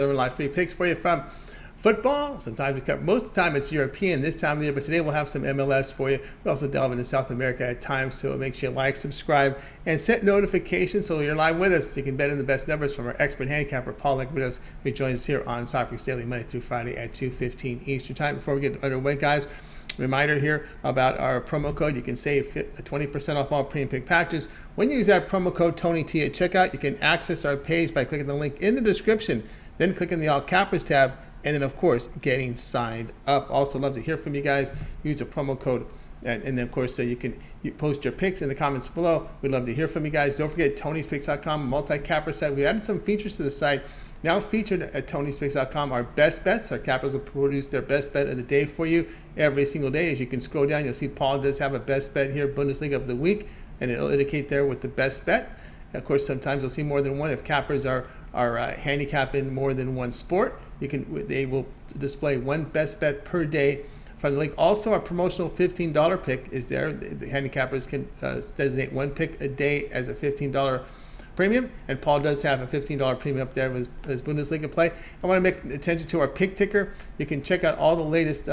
live free picks for you from football. Sometimes we cover, most of the time it's European this time of the year, but today we'll have some MLS for you. We also delve into South America at times, so make sure you like, subscribe, and set notifications so you're live with us. You can bet in the best numbers from our expert handicapper, Paul Legredos, who joins us here on Soccer Daily, Monday through Friday at 2:15 Eastern Time. Before we get underway, guys, reminder here about our promo code. You can save 20% off all premium pick packages. When you use that promo code TonyT at checkout, you can access our page by clicking the link in the description, then clicking the All Cappers tab, and then, of course, getting signed up. Also, love to hear from you guys. Use the promo code, and then, of course, you post your picks in the comments below. We'd love to hear from you guys. Don't forget Tony'sPicks.com, multi-capper site. We added some features to the site. Now featured at Tony'sPicks.com are best bets. Our cappers will produce their best bet of the day for you every single day. As you can scroll down, you'll see Paul does have a best bet here, Bundesliga of the week, and it'll indicate there with the best bet. Of course, sometimes you'll see more than one. If cappers are handicapping more than one sport, they will display one best bet per day from the link. Also, our promotional $15 pick is there. The handicappers can designate one pick a day as a $15 premium, and Paul does have a $15 premium up there with his Bundesliga play. I want to make attention to our pick ticker. You can check out all the latest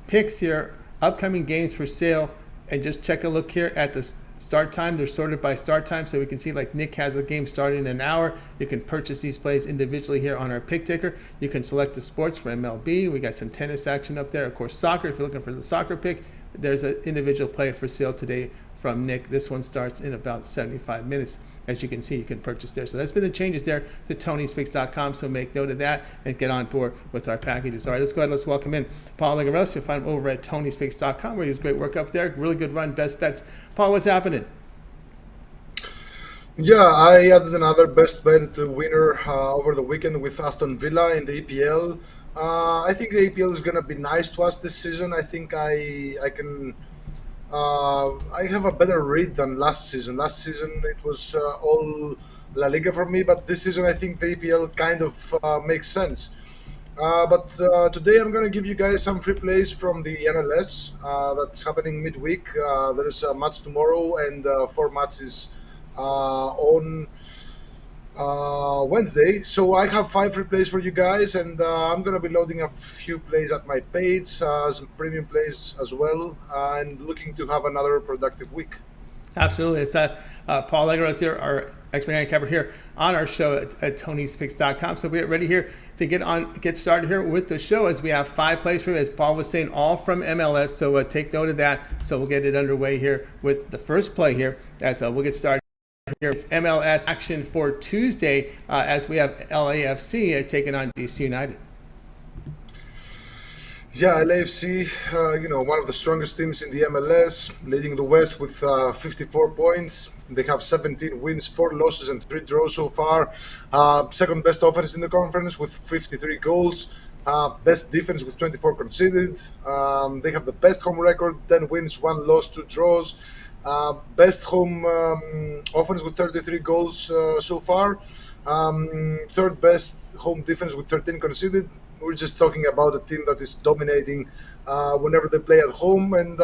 picks here, upcoming games for sale, and just check a look here at the start time. They're sorted by start time, so we can see like Nick has a game starting in an hour. You can purchase these plays individually here on our pick ticker. You can select the sports for MLB. We got some tennis action up there. Of course, soccer, if you're looking for the soccer pick, there's an individual play for sale today from Nick. This one starts in about 75 minutes. As you can see, you can purchase there. So that's been the changes there to Tony'sPicks.com. So make note of that and get on board with our packages. All right, let's go ahead. Let's welcome in Paul Legredos. You'll find him over at Tony'sPicks.com, where he does great work up there. Really good run, best bets. Paul, what's happening? Yeah, I added another best bet winner over the weekend with Aston Villa in the EPL. I think the EPL is going to be nice to us this season. I think I have a better read than last season. Last season it was all La Liga for me, but this season I think the EPL kind of makes sense. But today I'm going to give you guys some free plays from the MLS that's happening midweek. There's a match tomorrow and 4 matches on Wednesday. So I have 5 free plays for you guys, and I'm going to be loading a few plays at my page, some premium plays as well, and looking to have another productive week. Absolutely. It's Paul Legredos here, our expert handicapper here on our show at Tony'sPicks.com. So we're ready here to get started here with the show, as we have 5 plays for you, as Paul was saying, all from MLS. So take note of that. So we'll get it underway here with the first play here, as we'll get started. Here it's MLS action for Tuesday, as we have LAFC taking on DC United. Yeah, LAFC, one of the strongest teams in the MLS, leading the West with 54 points. They have 17 wins, 4 losses, and 3 draws so far. Second best offense in the conference with 53 goals. Best defense with 24 conceded. They have the best home record, 10 wins, 1 loss, 2 draws. Best home offense with 33 goals so far. Third best home defense with 13 conceded. We're just talking about a team that is dominating whenever they play at home, and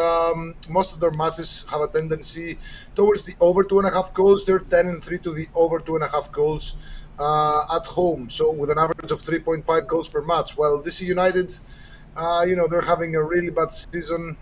most of their matches have a tendency towards the over 2.5 goals. They're 10-3 to the over 2.5 goals at home, so with an average of 3.5 goals per match. While DC United, they're having a really bad season.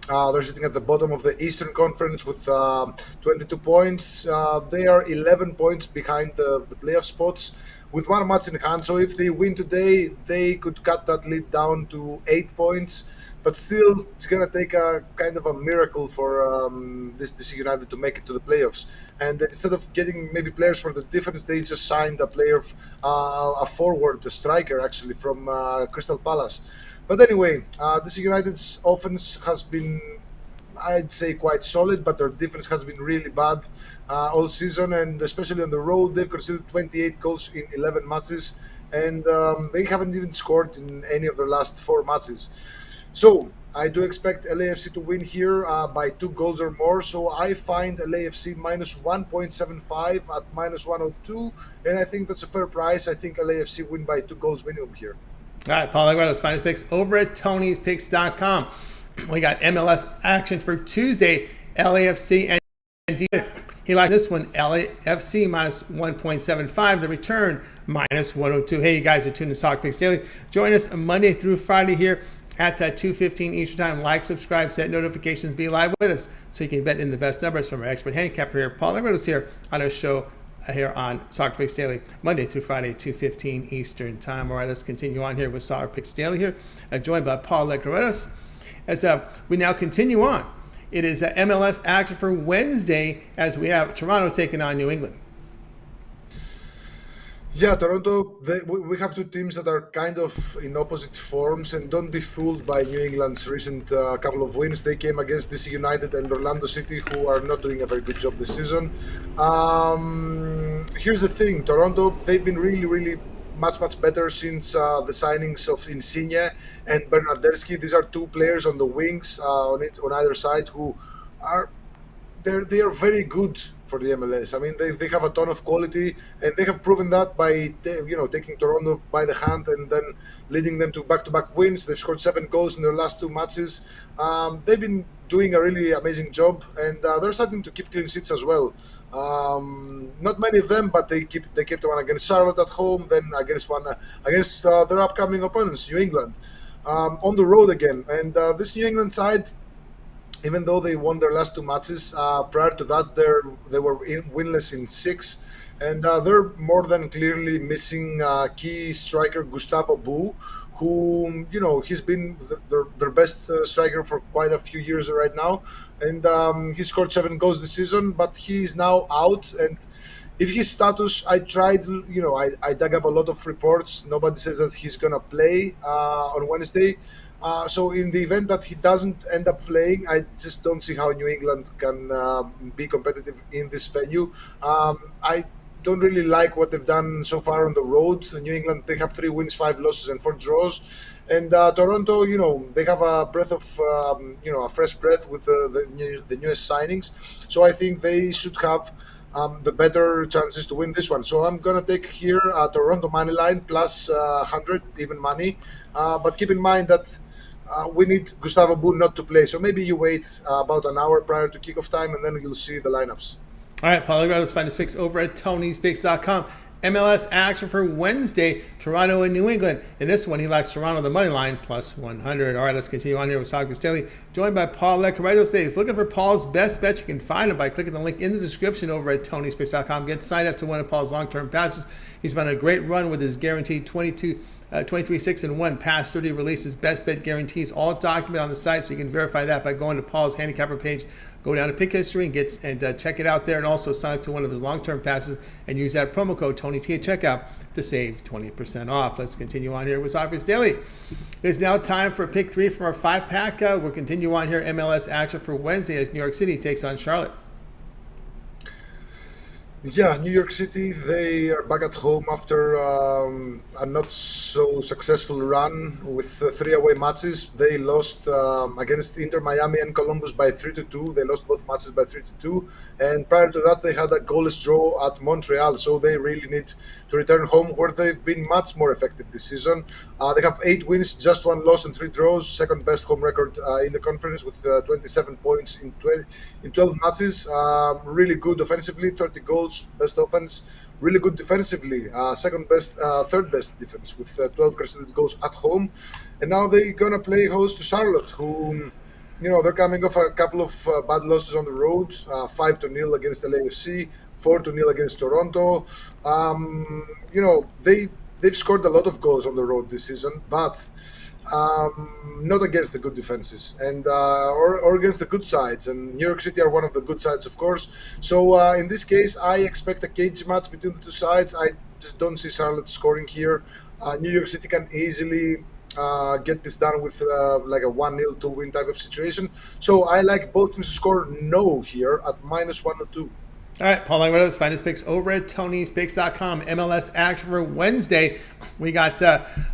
They're sitting at the bottom of the Eastern Conference with 22 points. They are 11 points behind the playoff spots with 1 match in hand. So if they win today, they could cut that lead down to 8 points. But still, it's going to take a kind of a miracle for this DC United to make it to the playoffs. And instead of getting maybe players for the defense, they just signed a player, a forward, a striker actually, from Crystal Palace. But anyway, DC United's offense has been, I'd say, quite solid, but their defense has been really bad all season, and especially on the road. They've conceded 28 goals in 11 matches, and they haven't even scored in any of their last 4 matches. So I do expect LAFC to win here by 2 goals or more. So I find LAFC minus 1.75 at minus 102, and I think that's a fair price. I think LAFC win by 2 goals minimum here. All right, Paul Legredos, finest picks over at Tony'sPicks.com. We got MLS action for Tuesday, LAFC and He liked this one, LAFC minus 1.75. The return minus 102. Hey, you guys are tuned to Soccer Picks Daily. Join us Monday through Friday here at 2:15 Eastern Time. Like, subscribe, set notifications, be live with us so you can bet in the best numbers from our expert handicapper here, Paul Legredo's here on our show here on Soccer Picks Daily, Monday through Friday, 2:15 Eastern Time. All right, let's continue on here with Soccer Picks Daily here, joined by Paul Legredo. As we now continue on, it is MLS action for Wednesday as we have Toronto taking on New England. Yeah, Toronto, we have two teams that are kind of in opposite forms, and don't be fooled by New England's recent couple of wins. They came against DC United and Orlando City, who are not doing a very good job this season. Here's the thing, Toronto, they've been really much better since the signings of Insigne and Bernardeschi. These are two players on the wings on either side who are they are very good for the MLS. I mean, they have a ton of quality, and they have proven that by taking Toronto by the hand and then leading them to back-to-back wins. They've scored 7 goals in their last 2 matches. They've been doing a really amazing job, and they're starting to keep clean sheets as well. Not many of them, but they kept one against Charlotte at home, then against their upcoming opponents, New England, on the road again. And this New England side, even though they won their last 2 matches, prior to that they were winless in 6, and they're more than clearly missing key striker Gustavo Bou, who he's been their best striker for quite a few years right now, and he scored 7 goals this season, but he's now out. And if his status, I tried, I dug up a lot of reports. Nobody says that he's gonna play on Wednesday. So in the event that he doesn't end up playing, I just don't see how New England can be competitive in this venue. I don't really like what they've done so far on the road. New England, they have 3 wins, 5 losses, and 4 draws. And Toronto, they have a breath of, a fresh breath with the newest signings. So I think they should have the better chances to win this one. So I'm going to take here Toronto money line plus 100 even money. But keep in mind that we need Gustavo Bou not to play. So maybe you wait about an hour prior to kickoff time, and then you'll see the lineups. All right, Paul, let's find his picks over at Tony'sPicks.com. MLS action for Wednesday, Toronto and New England. In this one, he likes Toronto, the money line, plus 100. All right, let's continue on here with Soccer Picks Daily, joined by Paul Legredo. If you're looking for Paul's best bets, you can find him by clicking the link in the description over at Tony'sPicks.com. Get signed up to one of Paul's long-term passes. He's been on a great run with his guaranteed 23-6-1 pass 30 releases, best bet guarantees, all documented on the site, so you can verify that by going to Paul's handicapper page. Go down to pick history and check it out there, and also sign up to one of his long-term passes and use that promo code TonyT at checkout to save 20% off. Let's continue on here with Soccer Picks Daily. It's now time for pick 3 from our 5-pack. We'll continue on here. MLS action for Wednesday as New York City takes on Charlotte. Yeah, New York City, they are back at home after a not so successful run with 3 away matches. They lost against Inter Miami and Columbus by 3-2. They lost both matches by 3-2. And prior to that, they had a goalless draw at Montreal. So they really need to return home, where they've been much more effective this season. They have 8 wins, just 1 loss and 3 draws. Second best home record in the conference with 27 points in 12 matches. Really good offensively, 30 goals. Best offense, really good defensively, third best defense with 12 conceded goals at home. And now they're gonna play host to Charlotte, who, they're coming off a couple of bad losses on the road, 5-0 against LAFC, 4-0 against Toronto. They've scored a lot of goals on the road this season, but not against the good defenses and or against the good sides, and New York City are one of the good sides, of course. So in this case, I expect a cage match between the two sides. I just don't see Charlotte scoring here. New York City can easily get this done with like a 1-0 to win type of situation. So I like both teams to score no here at minus 102. All right, Paul Legredo, let's find his picks over at Tony'sPicks.com. MLS action for Wednesday. We got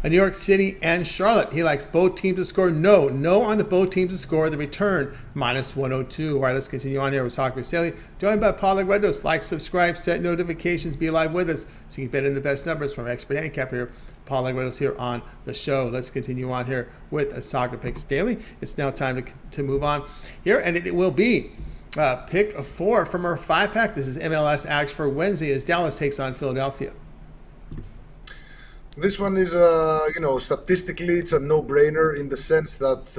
New York City and Charlotte. He likes both teams to score no. No on the both teams to score. The return, minus 102. All right, let's continue on here with Soccer Picks Daily, joined by Paul Legredo. Like, subscribe, set notifications, be live with us so you can bet in the best numbers from expert handicapper here. Paul Legredo's here on the show. Let's continue on here with a Soccer Picks Daily. It's now time to move on here, and it will be Pick a 4 from our 5-pack. This is MLS Action for Wednesday as Dallas takes on Philadelphia. This one is, statistically, it's a no-brainer in the sense that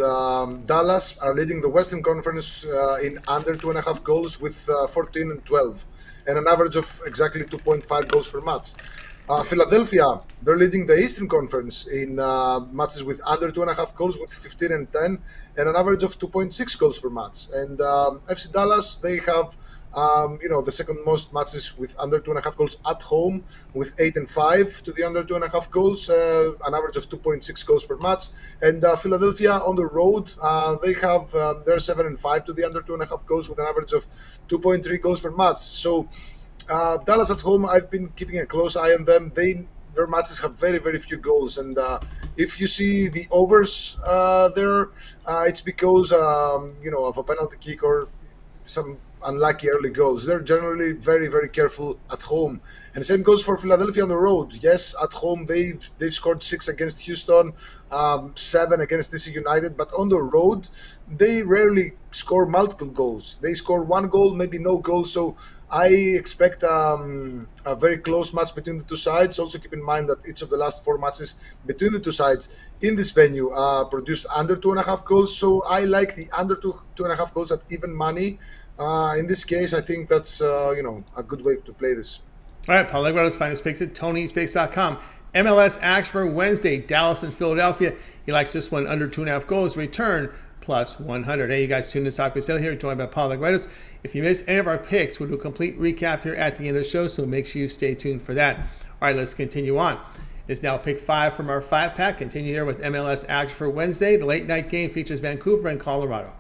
Dallas are leading the Western Conference in under 2.5 goals with 14 and 12, and an average of exactly 2.5 goals per match. Philadelphia, they're leading the Eastern Conference in matches with under 2.5 goals with 15 and 10, and an average of 2.6 goals per match. And FC Dallas, they have the second most matches with under 2.5 goals at home, with 8 and 5 to the under 2.5 goals, an average of 2.6 goals per match. And Philadelphia on the road, they have they're 7 and 5 to the under 2.5 goals, with an average of 2.3 goals per match. So Dallas at home, I've been keeping a close eye on them. Their matches have very, very few goals, and if you see the overs there, it's because of a penalty kick or some unlucky early goals. They're generally very, very careful at home, and the same goes for Philadelphia on the road. Yes, at home they've scored 6 against Houston, 7 against DC United, but on the road they rarely score multiple goals. They score 1 goal, maybe no goal. So I expect a very close match between the two sides. Also keep in mind that each of the last 4 matches between the two sides in this venue produced under 2.5 goals. So I like the under 2.5 goals at even money. In this case, I think that's a good way to play this. All right, Paul Legrado's finest picks at Tony'sPicks.com. MLS Action for Wednesday, Dallas and Philadelphia. He likes this one under 2.5 goals, return plus 100. Hey, you guys tuned in to Soccer Sale here, joined by Paul Legrados. If you missed any of our picks, we'll do a complete recap here at the end of the show, so make sure you stay tuned for that. All right, let's continue on. It's now pick 5 from our 5-pack. Continue here with MLS Action for Wednesday. The late night game features Vancouver and Colorado.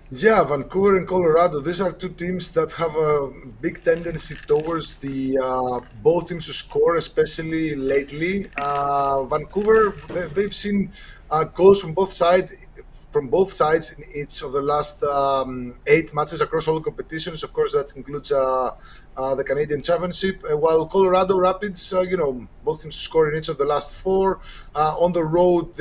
Yeah, Vancouver and Colorado, these are two teams that have a big tendency towards the both teams to score, especially lately. Vancouver, they've seen goals from both sides in each of the last 8 matches across all competitions. Of course, that includes the Canadian Championship. While Colorado Rapids, both teams score in each of the last 4. On the road,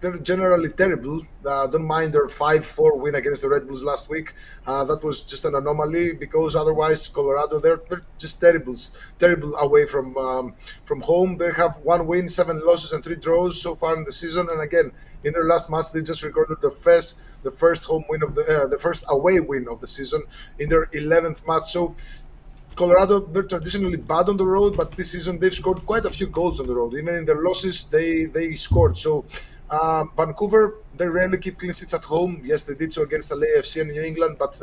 they're generally terrible. Don't mind their 5-4 win against the Red Bulls last week. That was just an anomaly, because otherwise Colorado, they're just terrible away from home. They have 1 win, 7 losses, and 3 draws so far in the season. And again, in their last match, they just recorded the first home win of the first away win of the season in their 11th match. So Colorado, they're traditionally bad on the road, but this season they've scored quite a few goals on the road. Even in their losses, they scored. So Vancouver, they rarely keep clean sheets at home. Yes, they did so against LAFC and New England, but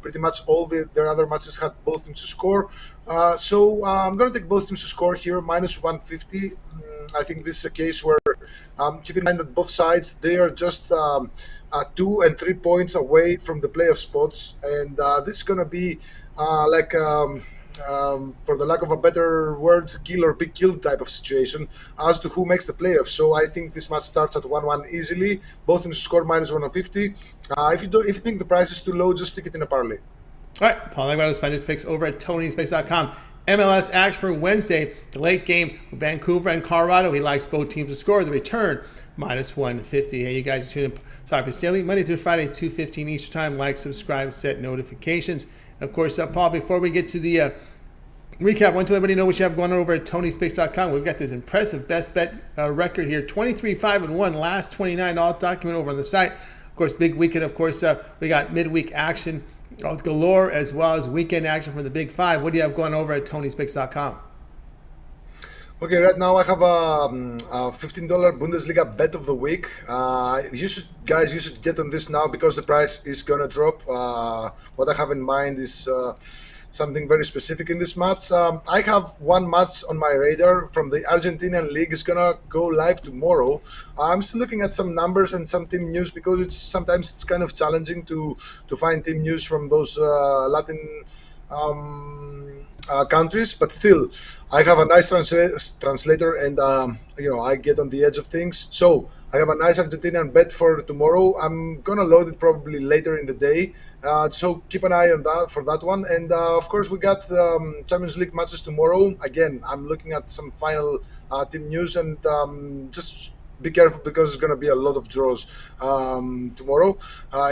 pretty much all their other matches had both teams to score. So I'm going to take both teams to score here, minus 150. I think this is a case where, keep in mind that both sides, they are just 2 and 3 points away from the playoff spots. And this is going to be for the lack of a better word, kill or be killed type of situation as to who makes the playoffs. So I think this match starts at 1-1 easily. Both teams score minus 150. If you think the price is too low, just stick it in a parlay. All right, Paul Legrados, find his picks over at Tony'sPicks.com. MLS Action for Wednesday, the late game with Vancouver and Colorado. He likes both teams to score. The return, minus 150. Hey, you guys are tuning in. Soccer Sailing, Monday through Friday, 2:15 Eastern Time. Like, subscribe, set notifications. And of course, Paul, before we get to the recap, I want to let everybody know what you have going on over at Tony'sPicks.com. We've got this impressive best bet record here, 23-5-1, last 29, all documented over on the site. Of course, big weekend. Of course, we got midweek action galore, as well as weekend action from the Big 5. What do you have going over at Tony'sPicks.com? Okay, right now I have a $15 Bundesliga bet of the week. You should get on this now because the price is gonna drop. What I have in mind is something very specific in this match. I have one match on my radar from the Argentinian League. It's gonna go live tomorrow. I'm still looking at some numbers and some team news because sometimes it's kind of challenging to find team news from those Latin countries, but still I have a nice translator, and I get on the edge of things. So I have a nice Argentinian bet for tomorrow. I'm gonna load it probably later in the day, so keep an eye on that for that one. And of course we got Champions League matches tomorrow. Again, I'm looking at some final team news and just be careful because it's going to be a lot of draws tomorrow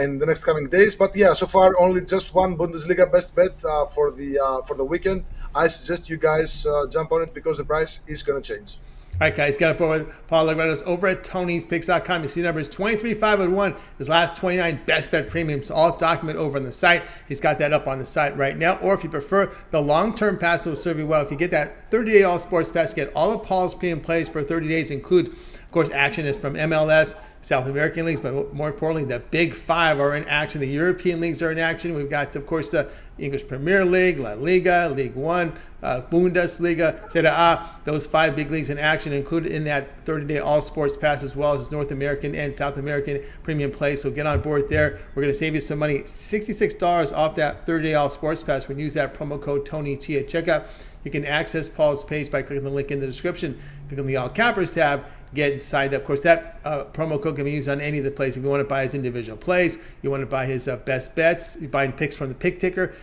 in the next coming days. But yeah, so far only just one Bundesliga best bet for the weekend. I suggest you guys jump on it because the price is going to change. All right, guys, got up over Paul Legredos over at Tony'sPicks.com. You see numbers 23-5-1, his last 29 best bet premiums, all documented over on the site. He's got that up on the site right now. Or if you prefer, the long-term pass will serve you well. If you get that 30-day all sports pass, get all of Paul's premium plays for 30 days, include, of course, action is from MLS, South American leagues, but more importantly, the Big Five are in action. The European leagues are in action. We've got, of course, the English Premier League, La Liga, League One, Bundesliga, Serie A. Those 5 big leagues in action included in that 30-day all sports pass, as well as North American and South American premium play. So get on board there. We're going to save you some money, $66 off that 30-day all sports pass when you use that promo code TonyT at checkout. You can access Paul's page by clicking the link in the description. Click on the All Cappers tab. Get signed up. Of course, that promo code can be used on any of the plays. If you want to buy his individual plays, you want to buy his best bets, you're buying picks from the pick ticker,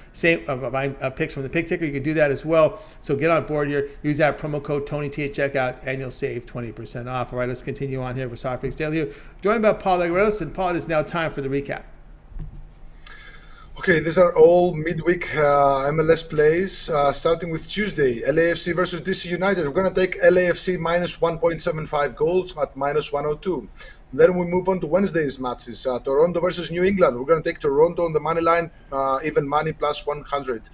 buying picks from the pick ticker, you can do that as well. So get on board here. Use that promo code TonyT at checkout, and you'll save 20% off. All right, let's continue on here with Soccer Picks Daily. Joined by Paul Legredos, and Paul, it is now time for the recap. Okay, these are all midweek MLS plays, starting with Tuesday, LAFC versus DC United. We're going to take LAFC minus 1.75 goals at minus 102. Then we move on to Wednesday's matches, Toronto versus New England. We're going to take Toronto on the money line, even money plus 100.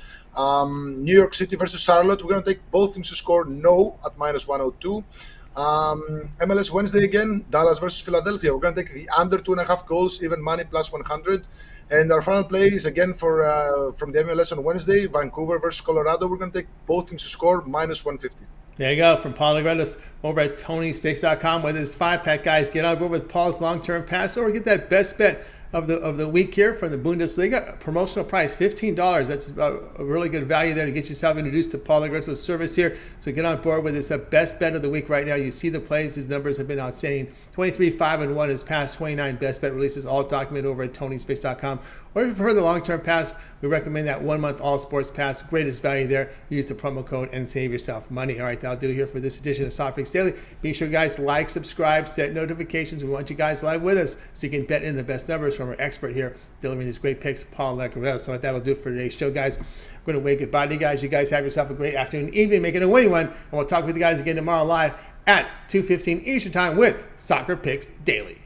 New York City versus Charlotte. We're going to take both teams to score no at minus 102. MLS Wednesday again, Dallas versus Philadelphia. We're going to take the under 2.5 goals, even money plus 100. And our final play is again from the MLS on Wednesday, Vancouver versus Colorado. We're going to take both teams to score minus 150. There you go, from Paul Legredos over at Tony'sPicks.com. Whether it's 5-pack, guys, get on board with Paul's long-term pass or get that best bet of the week here from the Bundesliga. Promotional price, $15. That's a really good value there to get yourself introduced to Paul Legredos' service here. So get on board with this best bet of the week right now. You see the plays. His numbers have been outstanding. 23-5-1 his past 29 best bet releases, all documented over at Tony'sPicks.com. Or if you prefer the long-term pass, we recommend that 1-month all sports pass. Greatest value there. Use the promo code and save yourself money. All right, that'll do here for this edition of Soccer Picks Daily. Be sure, guys, like, subscribe, set notifications. We want you guys live with us so you can bet in the best numbers from our expert here delivering these great picks, Paul Legredos. So that'll do it for today's show, guys. We're going to wave goodbye to you guys. You guys have yourself a great afternoon, evening, make it a winning one. And we'll talk with you guys again tomorrow live at 2:15 Eastern Time with Soccer Picks Daily.